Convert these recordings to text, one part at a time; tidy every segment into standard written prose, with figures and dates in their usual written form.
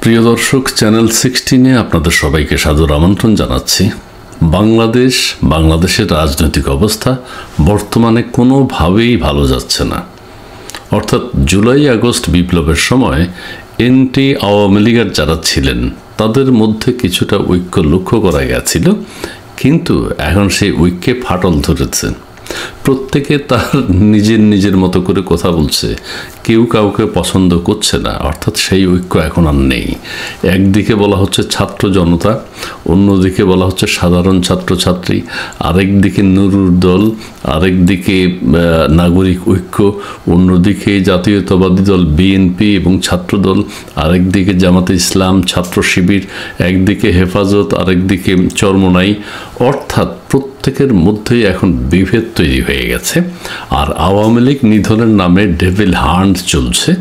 প্রিয় দর্শক, চ্যানেল 16-এ আপনাদের সবাইকে সাদর আমন্ত্রণ জানাচ্ছি। বাংলাদেশের রাজনৈতিক অবস্থা বর্তমানে কোনোভাবেই ভালো যাচ্ছে না। অর্থাৎ জুলাই আগস্ট বিপ্লবের সময় এনটি আওয়ামী লীগের যারা ছিলেন তাদের মধ্যে কিছুটা ঐক্য লক্ষ্য করা গেছিল, কিন্তু এখন সেই ঐক্যে ফাটল ধরেছে। প্রত্যেকে তার নিজের মতো করে কথা বলছে, কেউ কাউকে পছন্দ করছে না। অর্থাৎ সেই ঐক্য এখন আর নেই। একদিকে বলা হচ্ছে ছাত্র জনতা, অন্যদিকে বলা হচ্ছে সাধারণ ছাত্রছাত্রী, আরেকদিকে নুরুর দল, আরেকদিকে নাগরিক ঐক্য, অন্যদিকে জাতীয়তাবাদী দল বিএনপি এবং ছাত্রদল, আরেকদিকে জামাতে ইসলাম, ছাত্র শিবির, একদিকে হেফাজত, আরেকদিকে চরমোনাই। অর্থাৎ প্রত্যেকের মধ্যেই এখন বিভেদ তৈরি হয়ে গেছে। আর আওয়ামী লীগ নিধনের নামে ডেভিল হান্ট চলছে।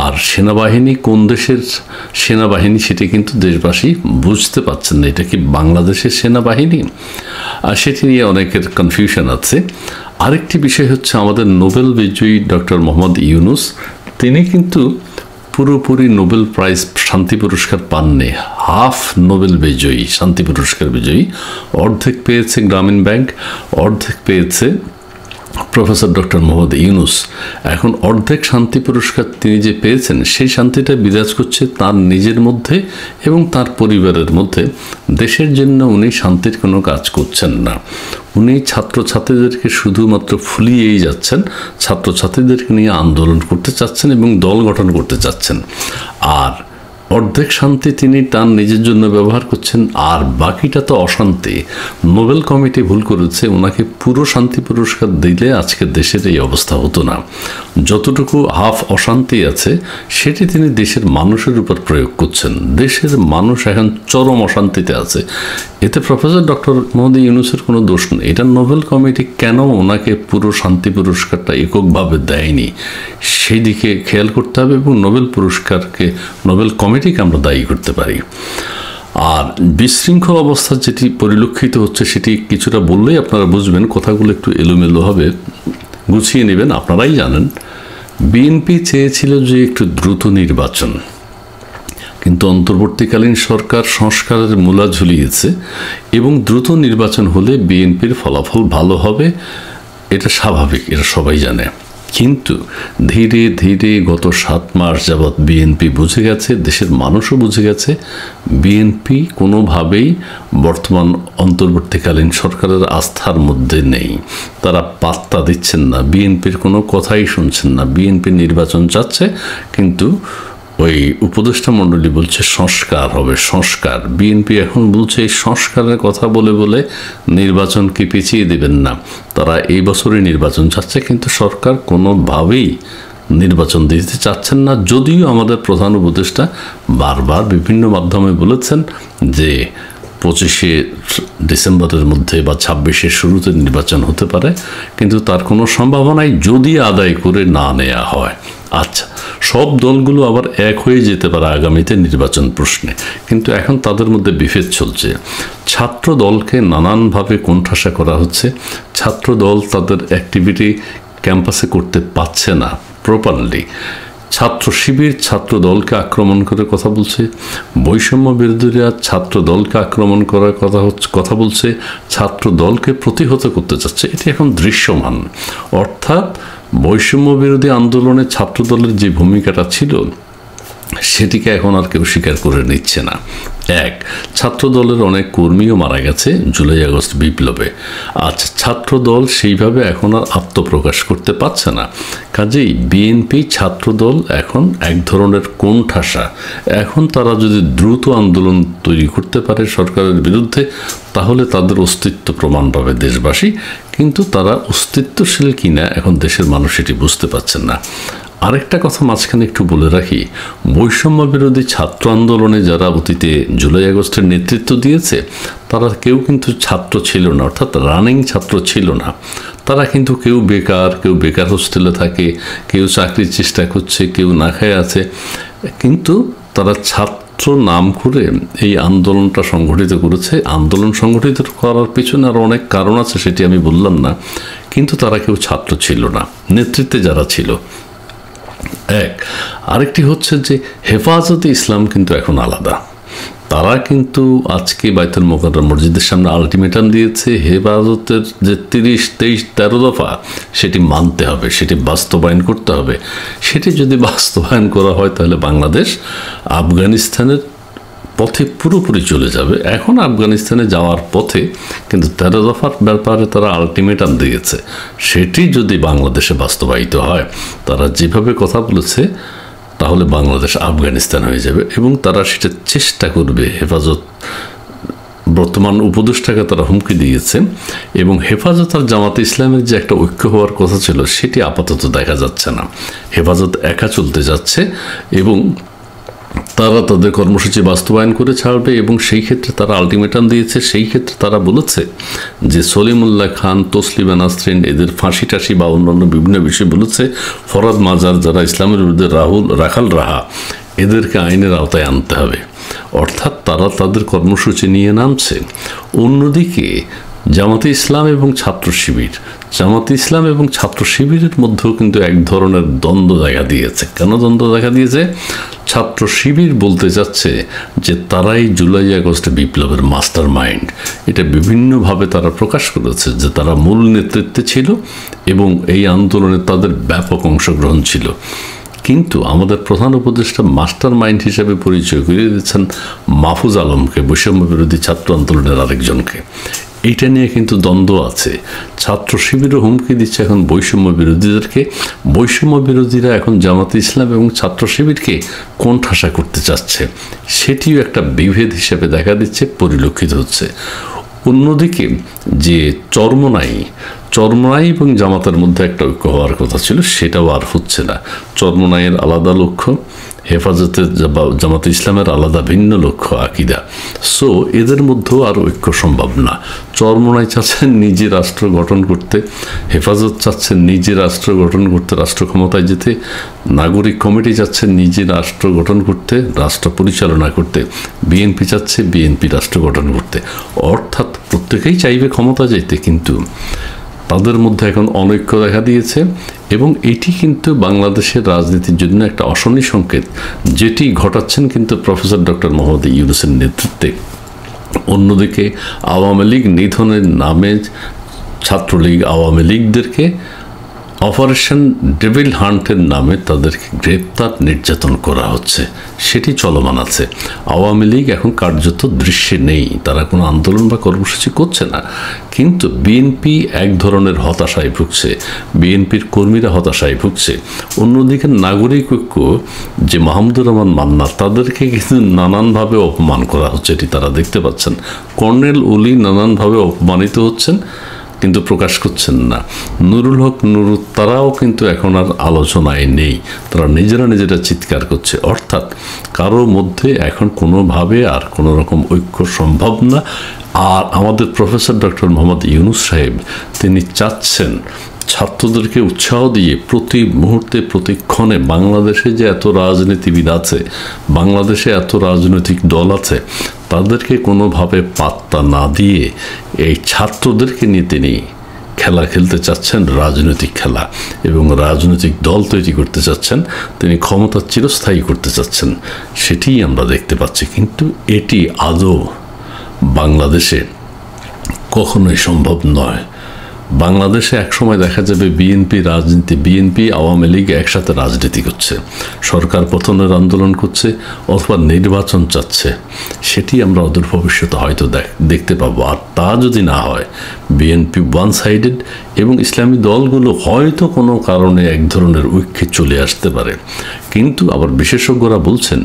আর সেনাবাহিনী কোন দেশের সেনাবাহিনী সেটি কিন্তু দেশবাসী বুঝতে পারছেন না। এটা কি বাংলাদেশের সেনাবাহিনী? আর সেটি নিয়ে অনেকের কনফিউশন আছে। আরেকটি বিষয় হচ্ছে আমাদের নোবেল বিজয়ী ডক্টর মোহাম্মদ ইউনুস, তিনি কিন্তু পুরোপুরি নোবেল প্রাইজ শান্তি পুরস্কার পাননি। হাফ নোবেল বিজয়ী, শান্তি পুরস্কার বিজয়ী। অর্ধেক পেয়েছে গ্রামীণ ব্যাংক, অর্ধেক পেয়েছে প্রফেসর ডক্টর মোহাম্মদ ইউনুস। এখন অর্ধেক শান্তি পুরস্কার তিনি যে পেয়েছেন, সেই শান্তিটা বিরাজ করছে তার নিজের মধ্যে এবং তার পরিবারের মধ্যে। দেশের জন্য উনি শান্তির কোনো কাজ করছেন না। উনি ছাত্রছাত্রীদেরকে শুধুমাত্র ফুলিয়েই যাচ্ছেন, ছাত্রছাত্রীদেরকে নিয়ে আন্দোলন করতে চাচ্ছেন এবং দল গঠন করতে চাচ্ছেন। আর অর্ধেক শান্তি তিনি তার নিজের জন্য ব্যবহার করছেন, আর বাকিটা তো অশান্তি। নোবেল কমিটি ভুল করেছে, ওনাকে পুরো শান্তি পুরস্কার দিলে আজকে দেশের এই অবস্থা হতো না। যতটুকু হাফ অশান্তি আছে সেটি তিনি দেশের মানুষের উপর প্রয়োগ করছেন। দেশের মানুষ এখন চরম অশান্তিতে আছে। এতে প্রফেসর ডক্টর মোহাম্মদ ইউনুসের কোনো দোষ নেই। এটা নোবেল কমিটি কেন ওনাকে পুরো শান্তি পুরস্কারটা এককভাবে দেয়নি সেই দিকে খেয়াল করতে হবে, এবং নোবেল পুরস্কারকে, নোবেল কমিটিকে আমরা দায়ী করতে পারি। আর বিশৃঙ্খল অবস্থা যেটি পরিলক্ষিত হচ্ছে সেটি কিছুটা বললেই আপনারা বুঝবেন। কথাগুলো একটু এলোমেলো হবে, গুছিয়ে নেবেন। আপনারাই জানেন বিএনপি চেয়েছিল যে একটু দ্রুত নির্বাচন, কিন্তু অন্তর্বর্তীকালীন সরকার সংস্কারের মূলা ঝুলিয়েছে এবং দ্রুত নির্বাচন হলে বিএনপির ফলাফল ভালো হবে, এটা স্বাভাবিক, এটা সবাই জানে। কিন্তু ধীরে ধীরে গত 7 মাস যাবৎ বিএনপি বুঝে গেছে, দেশের মানুষও বুঝে গেছে, বিএনপি কোনোভাবেই বর্তমান অন্তর্বর্তীকালীন সরকারের আস্থার মধ্যে নেই। তারা পাত্তা দিচ্ছেন না, বিএনপির কোনো কথাই শুনছেন না। বিএনপি নির্বাচন চাচ্ছে, কিন্তু ওই উপদেষ্টা মণ্ডলী বলছে সংস্কার হবে, সংস্কার। বিএনপি এখন বলছে এই সংস্কারের কথা বলে বলে নির্বাচনকে পিছিয়ে দেবেন না। তারা এই বছরই নির্বাচন চাচ্ছে, কিন্তু সরকার কোনোভাবেই নির্বাচন দিতে চাচ্ছেন না। যদিও আমাদের প্রধান উপদেষ্টা বারবার বিভিন্ন মাধ্যমে বলেছেন যে 25শে ডিসেম্বরের মধ্যে বা 26-এর শুরুতে নির্বাচন হতে পারে, কিন্তু তার কোনো সম্ভাবনাই যদি আদায় করে না নেওয়া হয়। আচ্ছা, সব দলগুলো আবার এক হয়ে যেতে পারে আগামীতে নির্বাচন প্রশ্নে, কিন্তু এখন তাদের মধ্যে বিভেদ চলছে। ছাত্র দলকে নানানভাবে কোণঠাসা করা হচ্ছে। ছাত্র দল তাদের অ্যাক্টিভিটি ক্যাম্পাসে করতে পারছে না প্রপারলি। ছাত্র শিবির ছাত্র দলকে আক্রমণ করে কথা বলছে, বৈষম্য বিরোধীরা ছাত্র দলকে আক্রমণ করার কথা বলছে, ছাত্র দলকে প্রতিহত করতে চাচ্ছে। এটি এখন দৃশ্যমান। অর্থাৎ বৈষম্য বিরোধী আন্দোলনে ছাত্র দলের যে ভূমিকাটা ছিল সেটিকে এখন আর কেউ স্বীকার করে নিচ্ছে না। ছাত্র দলের অনেক কর্মীও মারা গেছে জুলাই আগস্ট বিপ্লবে। আচ্ছা, ছাত্র দল সেইভাবে এখন আর আত্মপ্রকাশ করতে পারছে না। কাজেই বিএনপি ছাত্র দল এখন এক ধরনের কোণঠাসা। এখন তারা যদি দ্রুত আন্দোলন তৈরি করতে পারে সরকারের বিরুদ্ধে, তাহলে তাদের অস্তিত্ব প্রমাণ পাবে দেশবাসী। কিন্তু তারা অস্তিত্বশীল কিনা এখন দেশের মানুষ এটি বুঝতে পারছেন না। আরেকটা কথা মাঝখানে একটু বলে রাখি, বৈষম্য বিরোধী ছাত্র আন্দোলনে যারা অতীতে জুলাই আগস্টের নেতৃত্ব দিয়েছে তারা কেউ কিন্তু ছাত্র ছিল না, অর্থাৎ রানিং ছাত্র ছিল না। তারা কিন্তু কেউ বেকার হোস্টেলে থাকে, কেউ চাকরির চেষ্টা করছে, কেউ না খেয়ে আছে, কিন্তু তারা ছাত্র নাম করে এই আন্দোলনটা সংগঠিত করেছে। আন্দোলন সংগঠিত করার পেছনে আরও অনেক কারণ আছে, সেটি আমি বললাম না, কিন্তু তারা কেউ ছাত্র ছিল না, নেতৃত্বে যারা ছিল। এক। আরেকটি হচ্ছে যে হেফাজতে ইসলাম কিন্তু এখন আলাদা। তারা কিন্তু আজকে বাইতুল মোকাররম মসজিদের সামনে আলটিমেটাম দিয়েছে, হেফাজতের যে 30, 23, 13 দফা সেটি মানতে হবে, সেটি বাস্তবায়ন করতে হবে। সেটি যদি বাস্তবায়ন করা হয় তাহলে বাংলাদেশ আফগানিস্তানের পথে পুরোপুরি চলে যাবে। এখন আফগানিস্তানে যাওয়ার পথে, কিন্তু 13 দফার ব্যাপারে তারা আলটিমেটাম দিয়েছে। সেটি যদি বাংলাদেশে বাস্তবায়িত হয়, তারা যেভাবে কথা বলেছে, তাহলে বাংলাদেশ আফগানিস্তান হয়ে যাবে এবং তারা সেটা চেষ্টা করবে। হেফাজত বর্তমান উপদেষ্টাকে তারা হুমকি দিয়েছে এবং হেফাজত আর জামাতে ইসলামের যে একটা ঐক্য হওয়ার কথা ছিল সেটি আপাতত দেখা যাচ্ছে না। হেফাজত একা চলতে যাচ্ছে এবং তারা তাদের কর্মসূচি বাস্তবায়ন করে ছাড়বে এবং সেই ক্ষেত্রে তারা আলটিমেটাম দিয়েছে। সেই ক্ষেত্রে তারা বলেছে যে সলিমুল্লাহ খান, তসলিমা নাসরিন এদের ফাঁসি টাসি বা অন্যান্য বিভিন্ন বিষয় বলেছে। ফরাদ মাজার যারা ইসলামের বিরুদ্ধে রাখাল রাহা, এদেরকে আইনের আওতায় আনতে হবে। অর্থাৎ তারা তাদের কর্মসূচি নিয়ে নামছে। অন্যদিকে জামাতে ইসলাম এবং ছাত্র শিবির, জামাতে ইসলাম এবং ছাত্র শিবিরের মধ্যেও কিন্তু এক ধরনের দ্বন্দ্ব দেখা দিয়েছে। কেন দ্বন্দ্ব দেখা দিয়েছে? ছাত্র শিবির বলতে চাচ্ছে যে তারাই জুলাই আগস্ট বিপ্লবের মাস্টার মাইন্ড। এটা বিভিন্নভাবে তারা প্রকাশ করেছে যে তারা মূল নেতৃত্বে ছিল এবং এই আন্দোলনে তাদের ব্যাপক অংশগ্রহণ ছিল। কিন্তু আমাদের প্রধান উপদেষ্টা মাস্টার মাইন্ড হিসেবে পরিচয় করিয়ে দিচ্ছেন মাহফুজ আলমকে, বৈষম্য বিরোধী ছাত্র আন্দোলনের আরেকজনকে। এইটা নিয়ে কিন্তু দ্বন্দ্ব আছে। ছাত্র শিবিরও হুমকি দিচ্ছে এখন বৈষম্য বিরোধীদেরকে। বৈষম্য বিরোধীরা এখন জামাতে ইসলাম এবং ছাত্র শিবিরকে কোণঠাসা করতে চাচ্ছে। সেটিও একটা বিভেদ হিসেবে দেখা দিচ্ছে, পরিলক্ষিত হচ্ছে। অন্যদিকে যে চরমোনাই এবং জামাতের মধ্যে একটা ঐক্য হওয়ার কথা ছিল, সেটাও আর হচ্ছে না। চরমোনাইয়ের আলাদা লক্ষ্য, হেফাজতে জামাতে ইসলামের আলাদা ভিন্ন লক্ষ্য, আকিদা। সো এদের মধ্যেও আর ঐক্য সম্ভব না। চরমোনাই চাচ্ছেন নিজে রাষ্ট্র গঠন করতে, হেফাজত চাচ্ছেন নিজে রাষ্ট্র গঠন করতে, রাষ্ট্র ক্ষমতায় যেতে। নাগরিক কমিটি চাচ্ছেন নিজে রাষ্ট্র গঠন করতে, রাষ্ট্র পরিচালনা করতে। বিএনপি চাচ্ছে বিএনপি রাষ্ট্র গঠন করতে। অর্থাৎ প্রত্যেকেই চাইবে ক্ষমতা যেতে, কিন্তু তাদের মধ্যে এখন অনৈক্য দেখা দিয়েছে এবং এটি কিন্তু বাংলাদেশের রাজনীতির জন্য একটা অশনি সংকেত, যেটি ঘটাচ্ছেন কিন্তু প্রফেসর ডক্টর মোহাম্মদ ইউনূসের নেতৃত্বে। অন্যদিকে আওয়ামী লীগ নিধনের নামে ছাত্রলীগ আওয়ামী লীগদেরকে অপারেশন ডেভিল হান্টের নামে তাদেরকে গ্রেপ্তার, নির্যাতন করা হচ্ছে, সেটি চলমান আছে। আওয়ামী লীগ এখন কার্যত দৃশ্যে নেই, তারা কোনো আন্দোলন বা কর্মসূচি করছে না। কিন্তু বিএনপি এক ধরনের হতাশায় ভুগছে, বিএনপির কর্মীরা হতাশায় ভুগছে। অন্যদিকে নাগরিক ঐক্য যে মাহমুদুর রহমান মান্না, তাদেরকে কিন্তু নানানভাবে অপমান করা হচ্ছে, এটি তারা দেখতে পাচ্ছেন। কর্নেল ওলি নানানভাবে অপমানিত হচ্ছেন কিন্তু প্রকাশ করছেন না। নুরুল হক নুরু, তারাও কিন্তু এখন আর আলোচনায় নেই, তারা নিজেরা চিৎকার করছে। অর্থাৎ কারোর মধ্যে এখন কোনোভাবে আর কোনো রকম ঐক্য সম্ভব না। আর আমাদের প্রফেসর ডক্টর মোহাম্মদ ইউনূস সাহেব, তিনি চাচ্ছেন ছাত্রদেরকে উৎসাহ দিয়ে প্রতি মুহূর্তে প্রতিক্ষণে বাংলাদেশে যে এত রাজনীতিবিদ আছে, বাংলাদেশে এত রাজনৈতিক দল আছে, তাদেরকে কোনোভাবে পাত্তা না দিয়ে এই ছাত্রদেরকে নিয়ে তিনি খেলা খেলতে চাচ্ছেন, রাজনৈতিক খেলা, এবং রাজনৈতিক দল তৈরি করতে চাচ্ছেন। তিনি ক্ষমতা চিরস্থায়ী করতে চাচ্ছেন, সেটিই আমরা দেখতে পাচ্ছি। কিন্তু এটি আদৌ বাংলাদেশে কখনোই সম্ভব নয়। বাংলাদেশে একসময় দেখা যাবে বিএনপি আওয়ামী লীগ একসাথে রাজনীতি করছে, সরকার পতনের আন্দোলন করছে অথবা নির্বাচন চাচ্ছে। সেটি আমরা অদূর ভবিষ্যতে হয়তো দেখতে পাবো। আর তা যদি না হয়, বিএনপি ওয়ান সাইডেড এবং ইসলামী দলগুলো হয়তো কোনো কারণে এক ধরনের ঐক্যে চলে আসতে পারে। কিন্তু আবার বিশেষজ্ঞরা বলছেন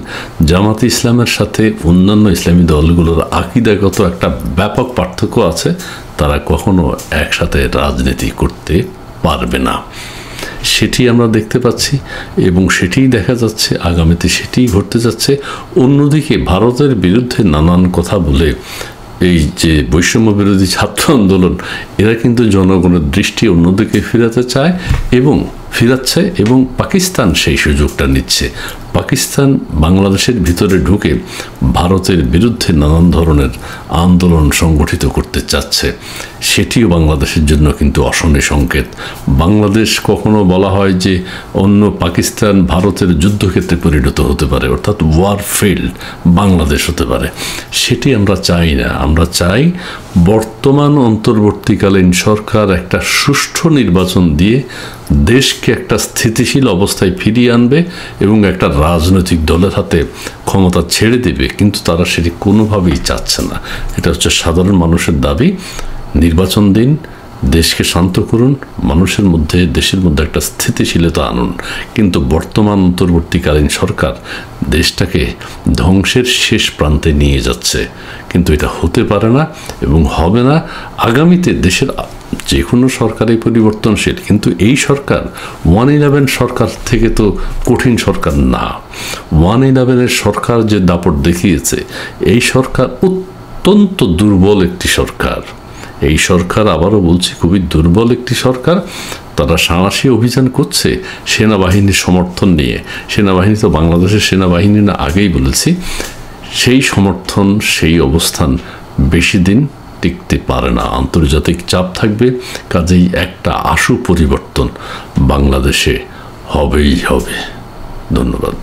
জামাতে ইসলামের সাথে অন্যান্য ইসলামী দলগুলোর আকীদাগত একটা ব্যাপক পার্থক্য আছে, তারা কখনো একসাথে রাজনীতি করতে পারবে না। সেটি আমরা দেখতে পাচ্ছি এবং সেটিই দেখা যাচ্ছে, আগামীতে সেটিই ঘটতে যাচ্ছে। অন্যদিকে ভারতের বিরুদ্ধে নানান কথা বলে এই যে বৈষম্য বিরোধী ছাত্র আন্দোলন, এরা কিন্তু জনগণের দৃষ্টি অন্যদিকে ফিরাতে চায় এবং ফিরাচ্ছে, এবং পাকিস্তান সেই সুযোগটা নিচ্ছে। পাকিস্তান বাংলাদেশের ভিতরে ঢুকে ভারতের বিরুদ্ধে নানান ধরনের আন্দোলন সংগঠিত করতে চাচ্ছে, সেটিও বাংলাদেশের জন্য কিন্তু অশনি সংকেত। বাংলাদেশ কখনো বলা হয় যে অন্য পাকিস্তান ভারতের যুদ্ধক্ষেত্রে পরিণত হতে পারে, অর্থাৎ ওয়ার ফিল্ড বাংলাদেশ হতে পারে, সেটি আমরা চাই না। আমরা চাই বর্তমান অন্তর্বর্তীকালীন সরকার একটা সুষ্ঠু নির্বাচন দিয়ে দেশকে একটা স্থিতিশীল অবস্থায় ফিরিয়ে আনবে এবং একটা রাজনৈতিক দলের হাতে ক্ষমতা ছেড়ে দেবে, কিন্তু তারা সেটি কোনোভাবেই চাচ্ছে না। এটা হচ্ছে সাধারণ মানুষের দাবি। নির্বাচন দিন, দেশকে শান্ত করুন, মানুষের মধ্যে দেশের মধ্যে একটা স্থিতিশীলতা আনুন। কিন্তু বর্তমান অন্তর্বর্তীকালীন সরকার দেশটাকে ধ্বংসের শেষ প্রান্তে নিয়ে যাচ্ছে, কিন্তু এটা হতে পারে না এবং হবে না। আগামীতে দেশের যে কোনো সরকারই পরিবর্তনশীল, কিন্তু এই সরকার 111 সরকার থেকে তো কঠিন সরকার না। 111-এর সরকার যে দাপট দেখিয়েছে, এই সরকার অত্যন্ত দুর্বল একটি সরকার। এই সরকার, আবারও বলছি, খুবই দুর্বল একটি সরকার। তারা সাঁড়াশি অভিযান করছে সেনাবাহিনীর সমর্থন নিয়ে। সেনাবাহিনী তো বাংলাদেশের সেনাবাহিনী না, আগেই বলেছি। সেই সমর্থন, সেই অবস্থান বেশি দিন টিকতে পারে না। আন্তর্জাতিক চাপ থাকবে, কাজেই একটা আশু পরিবর্তন বাংলাদেশে হবেই হবে। ধন্যবাদ।